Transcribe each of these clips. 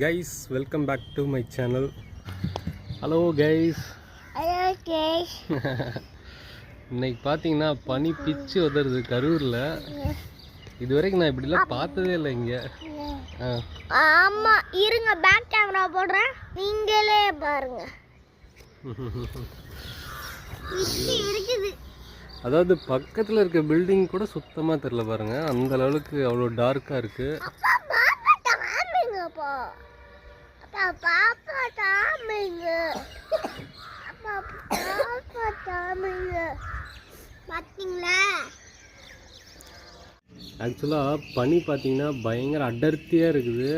Guys, welcome back to my channel. Hello guys. Hello guys. இன்னைக்கு பார்த்தீங்கன்னா பனி பிச்சு உதறது கரூரில். இது வரைக்கும் நான் இப்படிலாம் பார்த்ததே இல்லை இங்கே. ஆமாம், இருங்க பேக் கேமரா போடுறேன், நீங்களே பாருங்க. இருக்குது, அதாவது பக்கத்தில் இருக்க பில்டிங் கூட சுத்தமாக தெரில பாருங்க, அந்த லெவலுக்கு அவ்வளோ டார்க்காக இருக்குது. ஆக்சுவலாக பனி பார்த்தீங்கன்னா பயங்கர அடர்த்தியாக இருக்குது.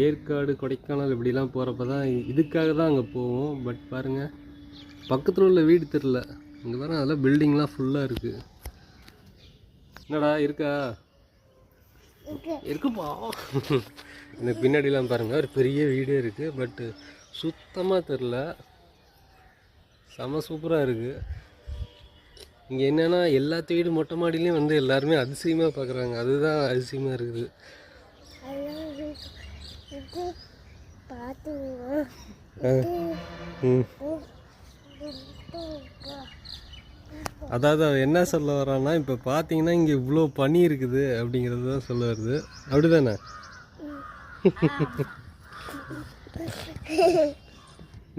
ஏற்காடு கொடைக்கானல் இப்படிலாம் போகிறப்ப தான் இதுக்காக தான் அங்கே போவோம். பட் பாருங்கள், பக்கத்தில் உள்ள வீடு தெரில, இங்கே பாருங்கள் அதெல்லாம் பில்டிங்லாம் ஃபுல்லாக இருக்குது. என்னடா இருக்கா இருக்குப்பா. எனக்கு பின்னாடிலாம் பாருங்கள் ஒரு பெரிய வீடே இருக்குது, பட்டு சுத்தமாக தெரில. செம சூப்பராக இருக்குது. இங்கே என்னென்னா எல்லாத்து வீடு மொட்டை மாடிலையும் வந்து எல்லாருமே அதிசயமாக பார்க்குறாங்க, அதுதான் அதிசயமாக இருக்குது. அதாவது அவன் என்ன சொல்ல வரான்னா, இப்போ பார்த்தீங்கன்னா இங்கே இவ்வளோ பனி இருக்குது அப்படிங்கிறது தான் சொல்ல வருது. அப்படி தானே?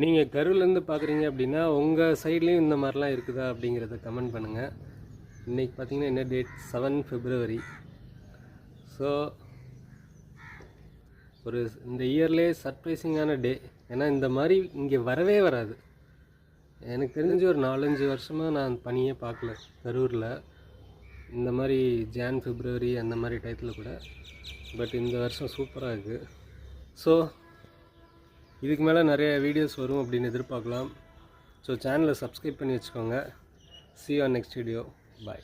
நீங்கள் கரூர்லேருந்து பார்க்குறீங்க அப்படின்னா உங்கள் சைட்லேயும் இந்த மாதிரிலாம் இருக்குதா அப்படிங்கிறத கமெண்ட் பண்ணுங்கள். இன்றைக்கி பார்த்தீங்கன்னா என்ன டேட்? 7 February. ஸோ ஒரு இந்த இயர்லேயே சர்ப்ரைசிங்கான டே. ஏன்னா இந்த மாதிரி இங்கே வரவே வராது. எனக்கு தெரிஞ்சு ஒரு 4-5 வருஷமாக நான் பனியே பார்க்கல கரூரில், இந்த மாதிரி Jan February அந்த மாதிரி டயத்தில் கூட. பட் இந்த வருஷம் சூப்பராக இருக்குது. ஸோ இதுக்கு மேலே நிறைய வீடியோஸ் வரும் அப்படின்னு எதிர்பார்க்கலாம். ஸோ சேனலை சப்ஸ்கிரைப் பண்ணி வச்சுக்கோங்க. See you on next video. Bye.